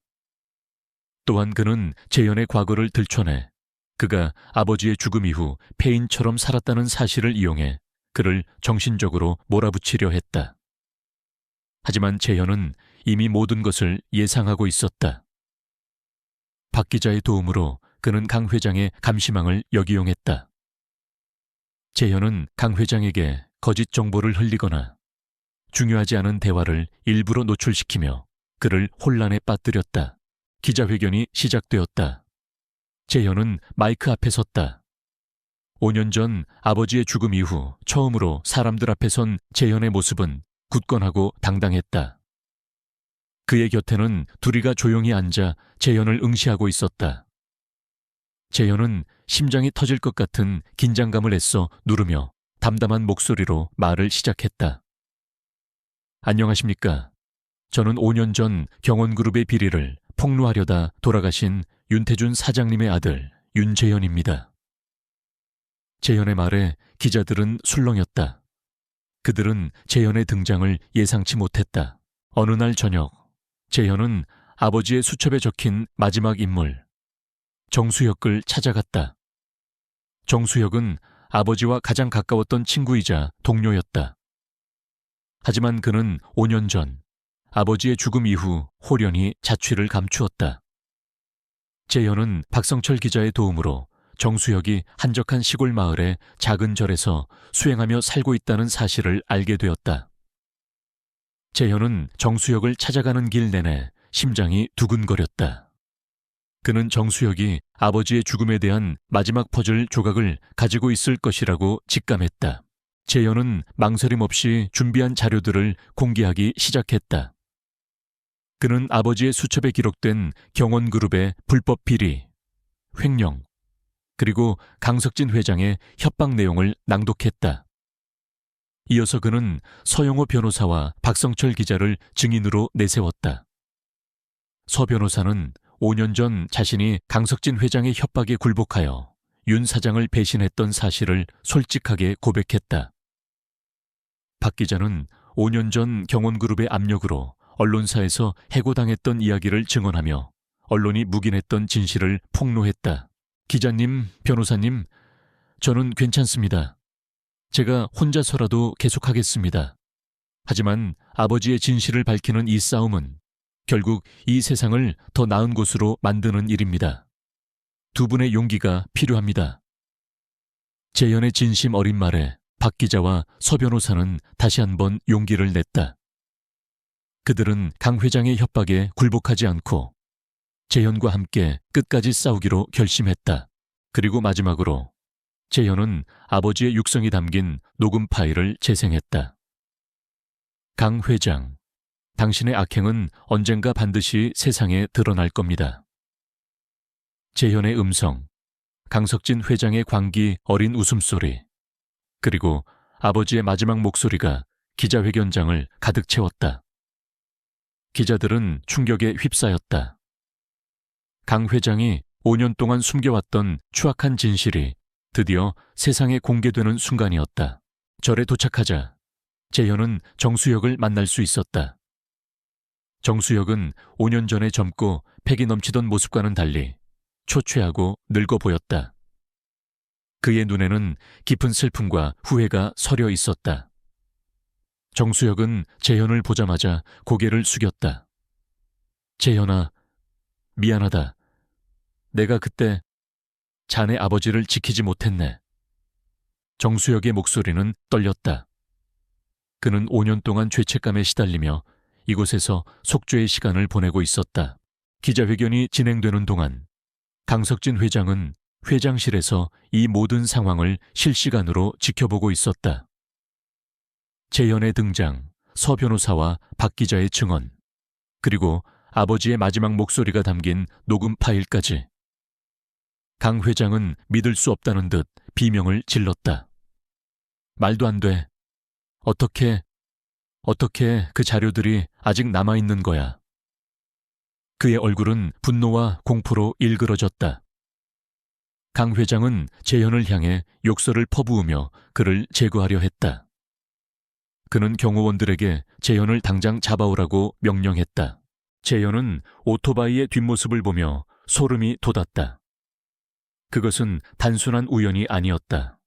[SPEAKER 1] 또한 그는 재현의 과거를 들춰내 그가 아버지의 죽음 이후 폐인처럼 살았다는 사실을 이용해 그를 정신적으로 몰아붙이려 했다. 하지만 재현은 이미 모든 것을 예상하고 있었다. 박 기자의 도움으로 그는 강 회장의 감시망을 역이용했다. 재현은 강 회장에게 거짓 정보를 흘리거나 중요하지 않은 대화를 일부러 노출시키며 그를 혼란에 빠뜨렸다. 기자회견이 시작되었다. 재현은 마이크 앞에 섰다. 5년 전 아버지의 죽음 이후 처음으로 사람들 앞에 선 재현의 모습은 굳건하고 당당했다. 그의 곁에는 둘이가 조용히 앉아 재현을 응시하고 있었다. 재현은 심장이 터질 것 같은 긴장감을 애써 누르며 담담한 목소리로 말을 시작했다. 안녕하십니까. 저는 5년 전 경원그룹의 비리를 폭로하려다 돌아가신 윤태준 사장님의 아들 윤재현입니다. 재현의 말에 기자들은 술렁였다. 그들은 재현의 등장을 예상치 못했다. 어느 날 저녁, 재현은 아버지의 수첩에 적힌 마지막 인물, 정수혁을 찾아갔다. 정수혁은 아버지와 가장 가까웠던 친구이자 동료였다. 하지만 그는 5년 전 아버지의 죽음 이후 홀연히 자취를 감추었다. 재현은 박성철 기자의 도움으로 정수혁이 한적한 시골 마을의 작은 절에서 수행하며 살고 있다는 사실을 알게 되었다. 재현은 정수혁을 찾아가는 길 내내 심장이 두근거렸다. 그는 정수혁이 아버지의 죽음에 대한 마지막 퍼즐 조각을 가지고 있을 것이라고 직감했다. 재현은 망설임 없이 준비한 자료들을 공개하기 시작했다. 그는 아버지의 수첩에 기록된 경원그룹의 불법 비리, 횡령, 그리고 강석진 회장의 협박 내용을 낭독했다. 이어서 그는 서영호 변호사와 박성철 기자를 증인으로 내세웠다. 서 변호사는 5년 전 자신이 강석진 회장의 협박에 굴복하여 윤 사장을 배신했던 사실을 솔직하게 고백했다. 박 기자는 5년 전 경원그룹의 압력으로 언론사에서 해고당했던 이야기를 증언하며 언론이 묵인했던 진실을 폭로했다. 기자님, 변호사님, 저는 괜찮습니다. 제가 혼자서라도 계속하겠습니다. 하지만 아버지의 진실을 밝히는 이 싸움은 결국 이 세상을 더 나은 곳으로 만드는 일입니다. 두 분의 용기가 필요합니다. 재현의 진심 어린 말에 박 기자와 서 변호사는 다시 한번 용기를 냈다. 그들은 강 회장의 협박에 굴복하지 않고 재현과 함께 끝까지 싸우기로 결심했다. 그리고 마지막으로 재현은 아버지의 육성이 담긴 녹음 파일을 재생했다. 강 회장, 당신의 악행은 언젠가 반드시 세상에 드러날 겁니다. 재현의 음성, 강석진 회장의 광기 어린 웃음소리, 그리고 아버지의 마지막 목소리가 기자회견장을 가득 채웠다. 기자들은 충격에 휩싸였다. 강 회장이 5년 동안 숨겨왔던 추악한 진실이 드디어 세상에 공개되는 순간이었다. 절에 도착하자 재현은 정수혁을 만날 수 있었다. 정수혁은 5년 전에 젊고 패기 넘치던 모습과는 달리 초췌하고 늙어 보였다. 그의 눈에는 깊은 슬픔과 후회가 서려 있었다. 정수혁은 재현을 보자마자 고개를 숙였다. 재현아, 미안하다. 내가 그때 자네 아버지를 지키지 못했네. 정수혁의 목소리는 떨렸다. 그는 5년 동안 죄책감에 시달리며 이곳에서 속죄의 시간을 보내고 있었다. 기자회견이 진행되는 동안 강석진 회장은 회장실에서 이 모든 상황을 실시간으로 지켜보고 있었다. 재현의 등장, 서 변호사와 박 기자의 증언, 그리고 아버지의 마지막 목소리가 담긴 녹음 파일까지. 강 회장은 믿을 수 없다는 듯 비명을 질렀다. 말도 안 돼. 어떻게 그 자료들이 아직 남아있는 거야? 그의 얼굴은 분노와 공포로 일그러졌다. 강 회장은 재현을 향해 욕설을 퍼부으며 그를 제거하려 했다. 그는 경호원들에게 재현을 당장 잡아오라고 명령했다. 재현은 오토바이의 뒷모습을 보며 소름이 돋았다. 그것은 단순한 우연이 아니었다.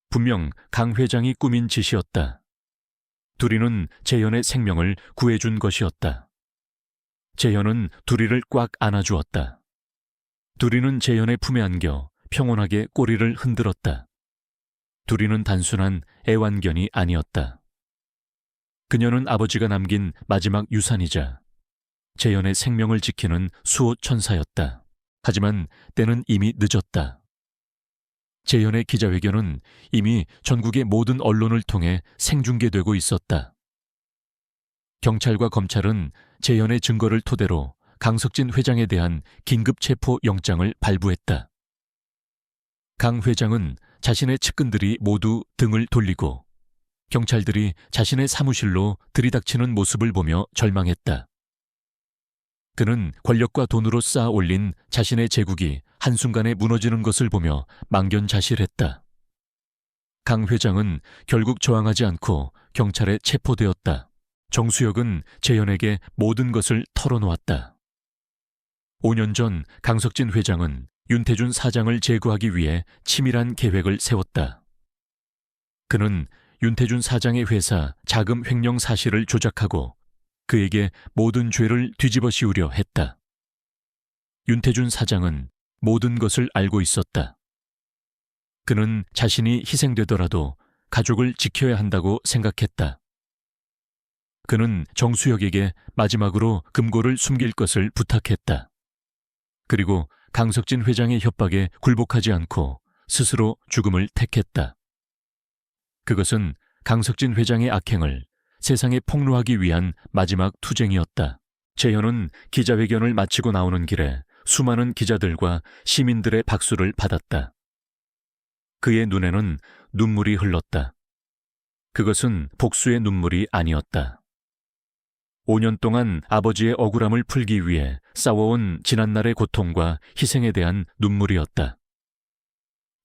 [SPEAKER 1] 분명 강 회장이 꾸민 짓이었다. 두리는 재현의 생명을 구해준 것이었다. 재현은 두리를 꽉 안아주었다. 두리는 재현의 품에 안겨 평온하게 꼬리를 흔들었다. 두리는 단순한 애완견이 아니었다. 그녀는 아버지가 남긴 마지막 유산이자 재현의 생명을 지키는 수호 천사였다. 하지만 때는 이미 늦었다. 재현의 기자회견은 이미 전국의 모든 언론을 통해 생중계되고 있었다. 경찰과 검찰은 재현의 증거를 토대로 강석진 회장에 대한 긴급 체포 영장을 발부했다. 강 회장은 자신의 측근들이 모두 등을 돌리고 경찰들이 자신의 사무실로 들이닥치는 모습을 보며 절망했다. 그는 권력과 돈으로 쌓아 올린 자신의 제국이 한순간에 무너지는 것을 보며 망견자실했다. 강 회장은 결국 저항하지 않고 경찰에 체포되었다. 정수혁은 재현에게 모든 것을 털어놓았다. 5년 전 강석진 회장은 윤태준 사장을 제거하기 위해 치밀한 계획을 세웠다. 그는 윤태준 사장의 회사 자금 횡령 사실을 조작하고 그에게 모든 죄를 뒤집어 씌우려 했다. 윤태준 사장은 모든 것을 알고 있었다. 그는 자신이 희생되더라도 가족을 지켜야 한다고 생각했다. 그는 정수혁에게 마지막으로 금고를 숨길 것을 부탁했다. 그리고 강석진 회장의 협박에 굴복하지 않고 스스로 죽음을 택했다. 그것은 강석진 회장의 악행을 세상에 폭로하기 위한 마지막 투쟁이었다. 재현은 기자회견을 마치고 나오는 길에 수많은 기자들과 시민들의 박수를 받았다. 그의 눈에는 눈물이 흘렀다. 그것은 복수의 눈물이 아니었다. 5년 동안 아버지의 억울함을 풀기 위해 싸워온 지난날의 고통과 희생에 대한 눈물이었다.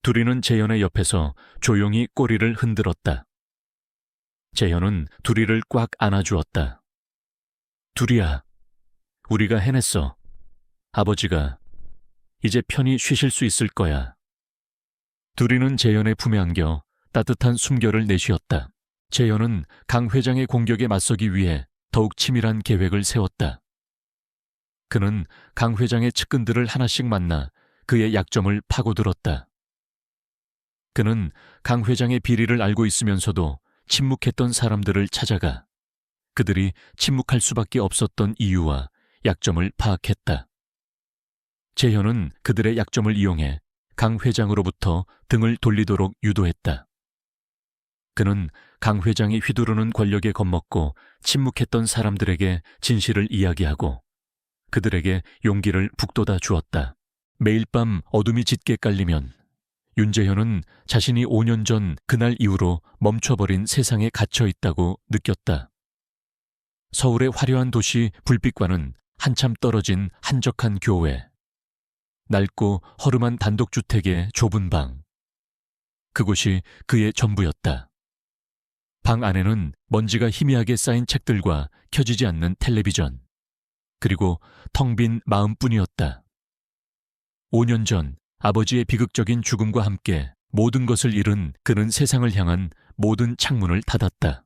[SPEAKER 1] 두리는 재현의 옆에서 조용히 꼬리를 흔들었다. 재현은 두리를 꽉 안아주었다. 두리야, 우리가 해냈어. 아버지가 이제 편히 쉬실 수 있을 거야. 두리는 재현의 품에 안겨 따뜻한 숨결을 내쉬었다. 재현은 강 회장의 공격에 맞서기 위해 더욱 치밀한 계획을 세웠다. 그는 강 회장의 측근들을 하나씩 만나 그의 약점을 파고들었다. 그는 강 회장의 비리를 알고 있으면서도 침묵했던 사람들을 찾아가 그들이 침묵할 수밖에 없었던 이유와 약점을 파악했다. 재현은 그들의 약점을 이용해 강 회장으로부터 등을 돌리도록 유도했다. 그는 강 회장이 휘두르는 권력에 겁먹고 침묵했던 사람들에게 진실을 이야기하고 그들에게 용기를 북돋아 주었다. 매일 밤 어둠이 짙게 깔리면 윤재현은 자신이 5년 전 그날 이후로 멈춰버린 세상에 갇혀 있다고 느꼈다. 서울의 화려한 도시 불빛과는 한참 떨어진 한적한 교외, 낡고 허름한 단독주택의 좁은 방. 그곳이 그의 전부였다. 방 안에는 먼지가 희미하게 쌓인 책들과 켜지지 않는 텔레비전, 그리고 텅 빈 마음뿐이었다. 5년 전 아버지의 비극적인 죽음과 함께 모든 것을 잃은 그는 세상을 향한 모든 창문을 닫았다.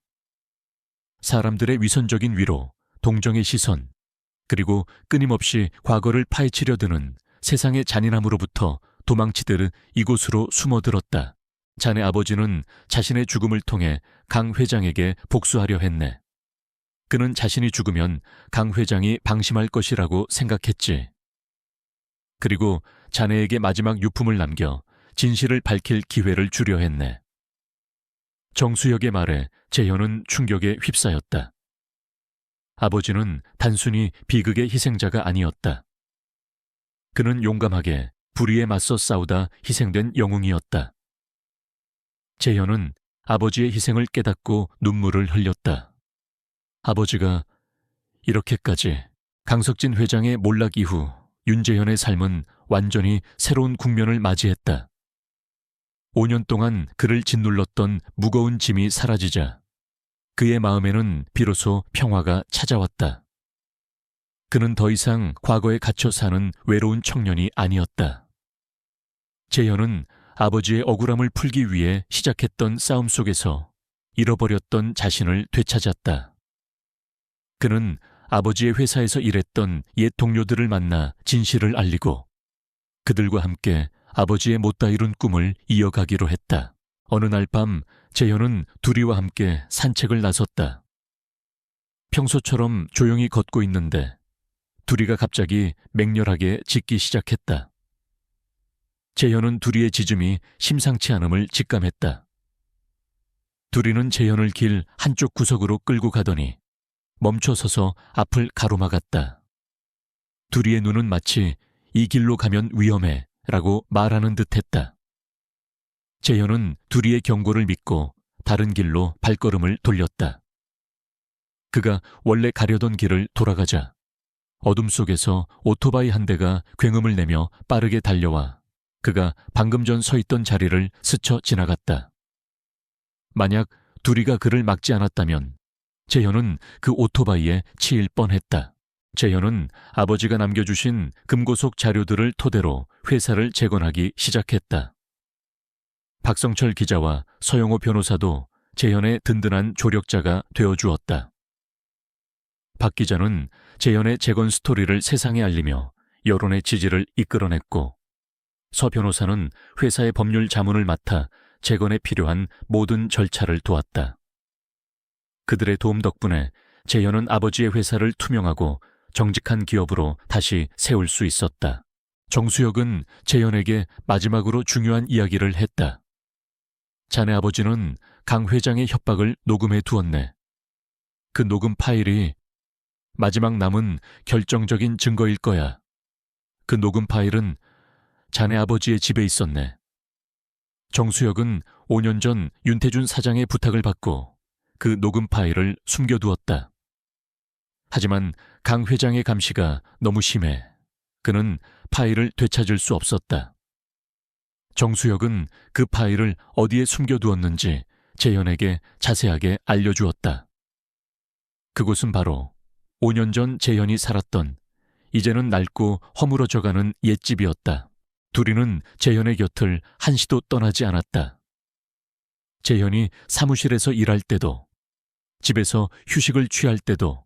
[SPEAKER 1] 사람들의 위선적인 위로, 동정의 시선, 그리고 끊임없이 과거를 파헤치려 드는 세상의 잔인함으로부터 도망치듯 이곳으로 숨어들었다. 자네 아버지는 자신의 죽음을 통해 강 회장에게 복수하려 했네. 그는 자신이 죽으면 강 회장이 방심할 것이라고 생각했지. 그리고 자네에게 마지막 유품을 남겨 진실을 밝힐 기회를 주려 했네. 정수혁의 말에 재현은 충격에 휩싸였다. 아버지는 단순히 비극의 희생자가 아니었다. 그는 용감하게 불의에 맞서 싸우다 희생된 영웅이었다. 재현은 아버지의 희생을 깨닫고 눈물을 흘렸다. 아버지가 이렇게까지. 강석진 회장의 몰락 이후 윤재현의 삶은 완전히 새로운 국면을 맞이했다. 5년 동안 그를 짓눌렀던 무거운 짐이 사라지자 그의 마음에는 비로소 평화가 찾아왔다. 그는 더 이상 과거에 갇혀 사는 외로운 청년이 아니었다. 재현은 아버지의 억울함을 풀기 위해 시작했던 싸움 속에서 잃어버렸던 자신을 되찾았다. 그는 아버지의 회사에서 일했던 옛 동료들을 만나 진실을 알리고 그들과 함께 아버지의 못다 이룬 꿈을 이어가기로 했다. 어느 날 밤 재현은 둘이와 함께 산책을 나섰다. 평소처럼 조용히 걷고 있는데 둘이가 갑자기 맹렬하게 짖기 시작했다. 재현은 둘이의 짖음이 심상치 않음을 직감했다. 둘이는 재현을 길 한쪽 구석으로 끌고 가더니 멈춰서서 앞을 가로막았다. 둘이의 눈은 마치 이 길로 가면 위험해 라고 말하는 듯했다. 재현은 둘이의 경고를 믿고 다른 길로 발걸음을 돌렸다. 그가 원래 가려던 길을 돌아가자 어둠 속에서 오토바이 한 대가 굉음을 내며 빠르게 달려와 그가 방금 전 서 있던 자리를 스쳐 지나갔다. 만약 둘이가 그를 막지 않았다면 재현은 그 오토바이에 치일 뻔했다. 재현은 아버지가 남겨주신 금고속 자료들을 토대로 회사를 재건하기 시작했다. 박성철 기자와 서영호 변호사도 재현의 든든한 조력자가 되어주었다. 박 기자는 재현의 재건 스토리를 세상에 알리며 여론의 지지를 이끌어냈고 서 변호사는 회사의 법률 자문을 맡아 재건에 필요한 모든 절차를 도왔다. 그들의 도움 덕분에 재현은 아버지의 회사를 투명하고 정직한 기업으로 다시 세울 수 있었다. 정수혁은 재현에게 마지막으로 중요한 이야기를 했다. 자네 아버지는 강 회장의 협박을 녹음해 두었네. 그 녹음 파일이 마지막 남은 결정적인 증거일 거야. 그 녹음 파일은 자네 아버지의 집에 있었네. 정수혁은 5년 전 윤태준 사장의 부탁을 받고 그 녹음 파일을 숨겨두었다. 하지만 강 회장의 감시가 너무 심해 그는 파일을 되찾을 수 없었다. 정수혁은 그 파일을 어디에 숨겨두었는지 재현에게 자세하게 알려주었다. 그곳은 바로 5년 전 재현이 살았던 이제는 낡고 허물어져가는 옛집이었다. 둘이는 재현의 곁을 한시도 떠나지 않았다. 재현이 사무실에서 일할 때도 집에서 휴식을 취할 때도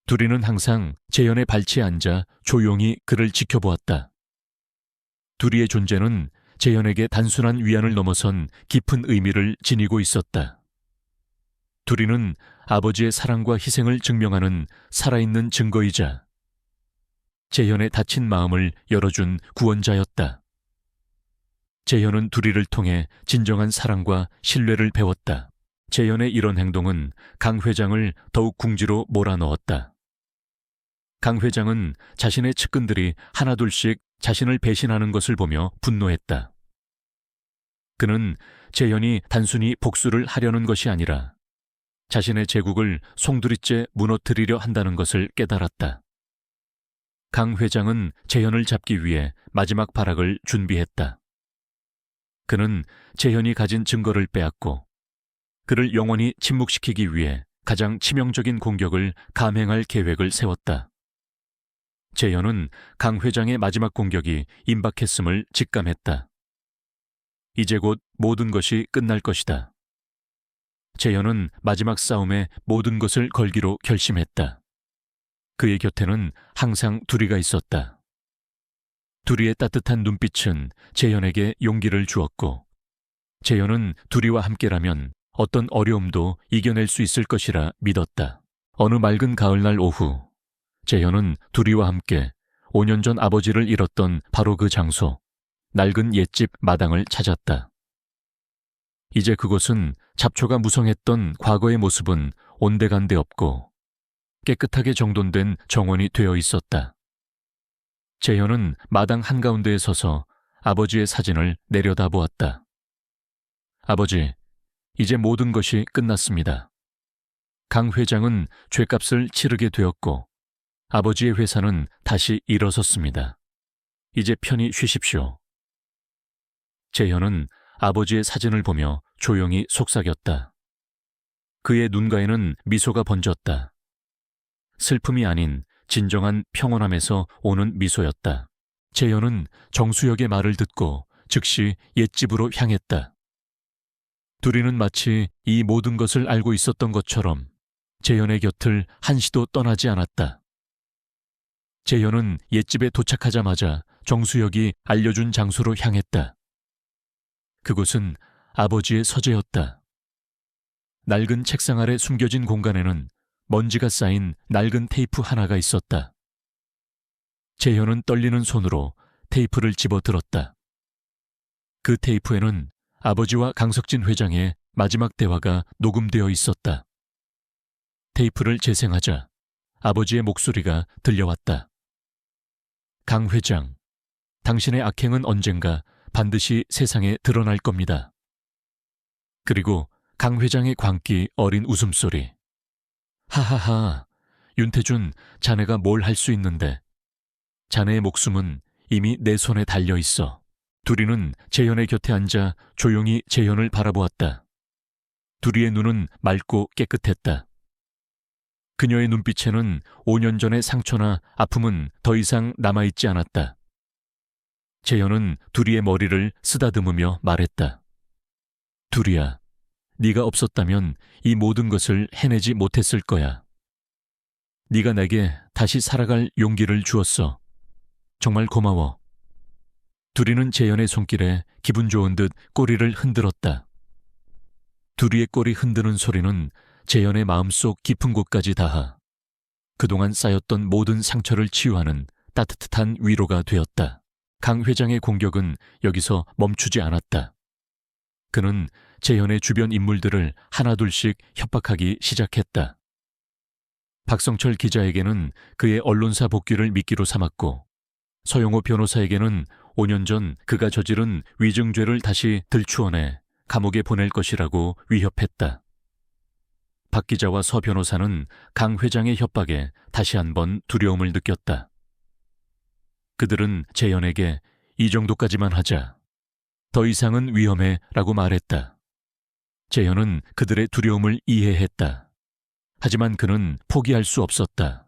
[SPEAKER 1] 둘이는 항상 재현의 발치에 앉아 조용히 그를 지켜보았다. 둘이의 존재는 재현에게 단순한 위안을 넘어선 깊은 의미를 지니고 있었다. 둘이는 아버지의 사랑과 희생을 증명하는 살아있는 증거이자 재현의 다친 마음을 열어준 구원자였다. 재현은 둘이를 통해 진정한 사랑과 신뢰를 배웠다. 재현의 이런 행동은 강 회장을 더욱 궁지로 몰아넣었다. 강 회장은 자신의 측근들이 하나둘씩 자신을 배신하는 것을 보며 분노했다. 그는 재현이 단순히 복수를 하려는 것이 아니라 자신의 제국을 송두리째 무너뜨리려 한다는 것을 깨달았다. 강 회장은 재현을 잡기 위해 마지막 발악을 준비했다. 그는 재현이 가진 증거를 빼앗고 그를 영원히 침묵시키기 위해 가장 치명적인 공격을 감행할 계획을 세웠다. 재현은 강 회장의 마지막 공격이 임박했음을 직감했다. 이제 곧 모든 것이 끝날 것이다. 재현은 마지막 싸움에 모든 것을 걸기로 결심했다. 그의 곁에는 항상 둘이가 있었다. 둘이의 따뜻한 눈빛은 재현에게 용기를 주었고 재현은 둘이와 함께라면 어떤 어려움도 이겨낼 수 있을 것이라 믿었다. 어느 맑은 가을날 오후 재현은 둘이와 함께 5년 전 아버지를 잃었던 바로 그 장소, 낡은 옛집 마당을 찾았다. 이제 그곳은 잡초가 무성했던 과거의 모습은 온데간데 없고 깨끗하게 정돈된 정원이 되어 있었다. 재현은 마당 한가운데에 서서 아버지의 사진을 내려다보았다. 아버지, 이제 모든 것이 끝났습니다. 강 회장은 죗값을 치르게 되었고 아버지의 회사는 다시 일어섰습니다. 이제 편히 쉬십시오. 재현은 아버지의 사진을 보며 조용히 속삭였다. 그의 눈가에는 미소가 번졌다. 슬픔이 아닌 진정한 평온함에서 오는 미소였다. 재현은 정수혁의 말을 듣고 즉시 옛집으로 향했다. 둘이는 마치 이 모든 것을 알고 있었던 것처럼 재현의 곁을 한시도 떠나지 않았다. 재현은 옛집에 도착하자마자 정수혁이 알려준 장소로 향했다. 그곳은 아버지의 서재였다. 낡은 책상 아래 숨겨진 공간에는 먼지가 쌓인 낡은 테이프 하나가 있었다. 재현은 떨리는 손으로 테이프를 집어들었다. 그 테이프에는 아버지와 강석진 회장의 마지막 대화가 녹음되어 있었다. 테이프를 재생하자 아버지의 목소리가 들려왔다. 강 회장, 당신의 악행은 언젠가 반드시 세상에 드러날 겁니다. 그리고 강 회장의 광기 어린 웃음소리. 하하하, 윤태준, 자네가 뭘 할 수 있는데. 자네의 목숨은 이미 내 손에 달려 있어. 둘이는 재현의 곁에 앉아 조용히 재현을 바라보았다. 둘이의 눈은 맑고 깨끗했다. 그녀의 눈빛에는 5년 전의 상처나 아픔은 더 이상 남아있지 않았다. 재현은 둘이의 머리를 쓰다듬으며 말했다. 둘이야, 네가 없었다면 이 모든 것을 해내지 못했을 거야. 네가 내게 다시 살아갈 용기를 주었어. 정말 고마워. 둘이는 재현의 손길에 기분 좋은 듯 꼬리를 흔들었다. 둘이의 꼬리 흔드는 소리는 재현의 마음속 깊은 곳까지 닿아 그동안 쌓였던 모든 상처를 치유하는 따뜻한 위로가 되었다. 강 회장의 공격은 여기서 멈추지 않았다. 그는 재현의 주변 인물들을 하나둘씩 협박하기 시작했다. 박성철 기자에게는 그의 언론사 복귀를 미끼로 삼았고 서영호 변호사에게는 5년 전 그가 저지른 위증죄를 다시 들추어내 감옥에 보낼 것이라고 위협했다. 박 기자와 서 변호사는 강 회장의 협박에 다시 한번 두려움을 느꼈다. 그들은 재현에게 이 정도까지만 하자. 더 이상은 위험해 라고 말했다. 재현은 그들의 두려움을 이해했다. 하지만 그는 포기할 수 없었다.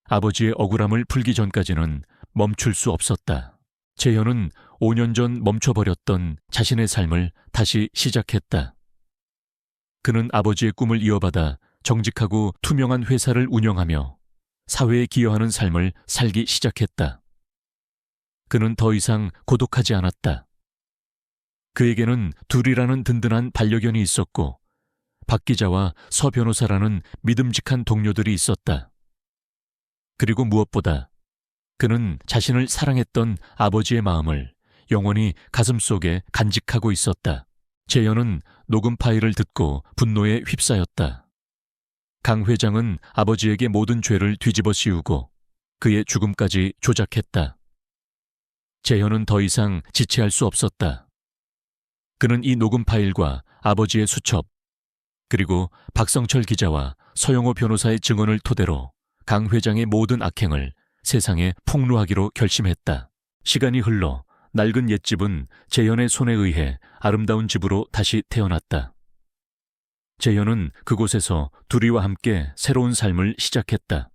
[SPEAKER 1] 아버지의 억울함을 풀기 전까지는 멈출 수 없었다. 재현은 5년 전 멈춰버렸던 자신의 삶을 다시 시작했다. 그는 아버지의 꿈을 이어받아 정직하고 투명한 회사를 운영하며 사회에 기여하는 삶을 살기 시작했다. 그는 더 이상 고독하지 않았다. 그에게는 둘이라는 든든한 반려견이 있었고 박 기자와 서 변호사라는 믿음직한 동료들이 있었다. 그리고 무엇보다 그는 자신을 사랑했던 아버지의 마음을 영원히 가슴속에 간직하고 있었다. 재현은 녹음 파일을 듣고 분노에 휩싸였다. 강 회장은 아버지에게 모든 죄를 뒤집어 씌우고 그의 죽음까지 조작했다. 재현은 더 이상 지체할 수 없었다. 그는 이 녹음 파일과 아버지의 수첩, 그리고 박성철 기자와 서영호 변호사의 증언을 토대로 강 회장의 모든 악행을 세상에 폭로하기로 결심했다. 시간이 흘러 낡은 옛집은 재현의 손에 의해 아름다운 집으로 다시 태어났다. 재현은 그곳에서 둘이와 함께 새로운 삶을 시작했다.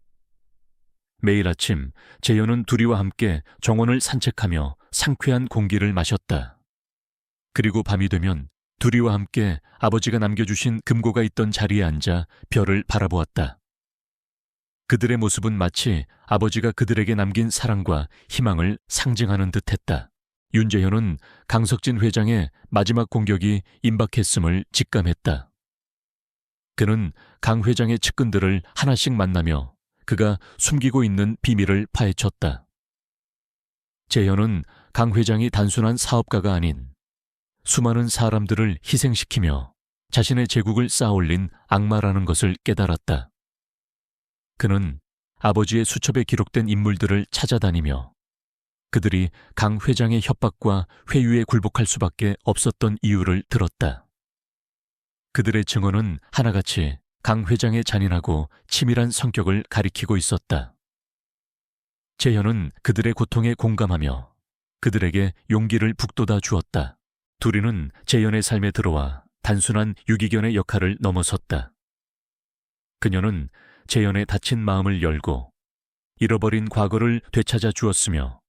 [SPEAKER 1] 매일 아침 재현은 둘이와 함께 정원을 산책하며 상쾌한 공기를 마셨다. 그리고 밤이 되면 둘이와 함께 아버지가 남겨주신 금고가 있던 자리에 앉아 별을 바라보았다. 그들의 모습은 마치 아버지가 그들에게 남긴 사랑과 희망을 상징하는 듯했다. 윤재현은 강석진 회장의 마지막 공격이 임박했음을 직감했다. 그는 강 회장의 측근들을 하나씩 만나며 그가 숨기고 있는 비밀을 파헤쳤다. 재현은 강 회장이 단순한 사업가가 아닌 수많은 사람들을 희생시키며 자신의 제국을 쌓아올린 악마라는 것을 깨달았다. 그는 아버지의 수첩에 기록된 인물들을 찾아다니며 그들이 강 회장의 협박과 회유에 굴복할 수밖에 없었던 이유를 들었다. 그들의 증언은 하나같이 강 회장의 잔인하고 치밀한 성격을 가리키고 있었다. 재현은 그들의 고통에 공감하며 그들에게 용기를 북돋아 주었다. 둘이는 재현의 삶에 들어와 단순한 유기견의 역할을 넘어섰다. 그녀는 재현의 다친 마음을 열고 잃어버린 과거를 되찾아 주었으며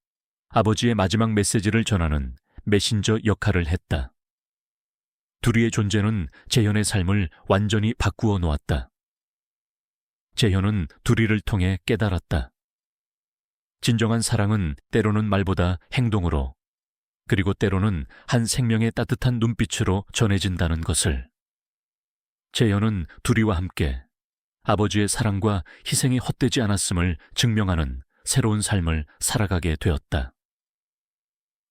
[SPEAKER 1] 아버지의 마지막 메시지를 전하는 메신저 역할을 했다. 둘이의 존재는 재현의 삶을 완전히 바꾸어 놓았다. 재현은 둘이를 통해 깨달았다. 진정한 사랑은 때로는 말보다 행동으로, 그리고 때로는 한 생명의 따뜻한 눈빛으로 전해진다는 것을. 재현은 둘이와 함께 아버지의 사랑과 희생이 헛되지 않았음을 증명하는 새로운 삶을 살아가게 되었다.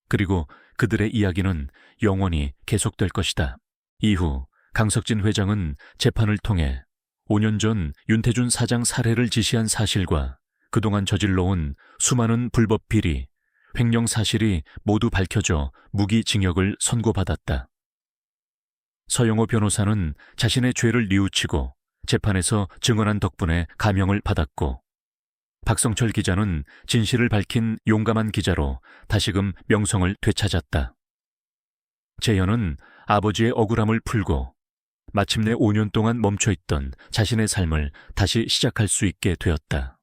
[SPEAKER 1] 그리고 그들의 이야기는 영원히 계속될 것이다. 이후 강석진 회장은 재판을 통해 5년 전 윤태준 사장 살해를 지시한 사실과 그동안 저질러온 수많은 불법 비리, 횡령 사실이 모두 밝혀져 무기징역을 선고받았다. 서영호 변호사는 자신의 죄를 뉘우치고 재판에서 증언한 덕분에 감형을 받았고, 박성철 기자는 진실을 밝힌 용감한 기자로 다시금 명성을 되찾았다. 재현은 아버지의 억울함을 풀고 마침내 5년 동안 멈춰있던 자신의 삶을 다시 시작할 수 있게 되었다.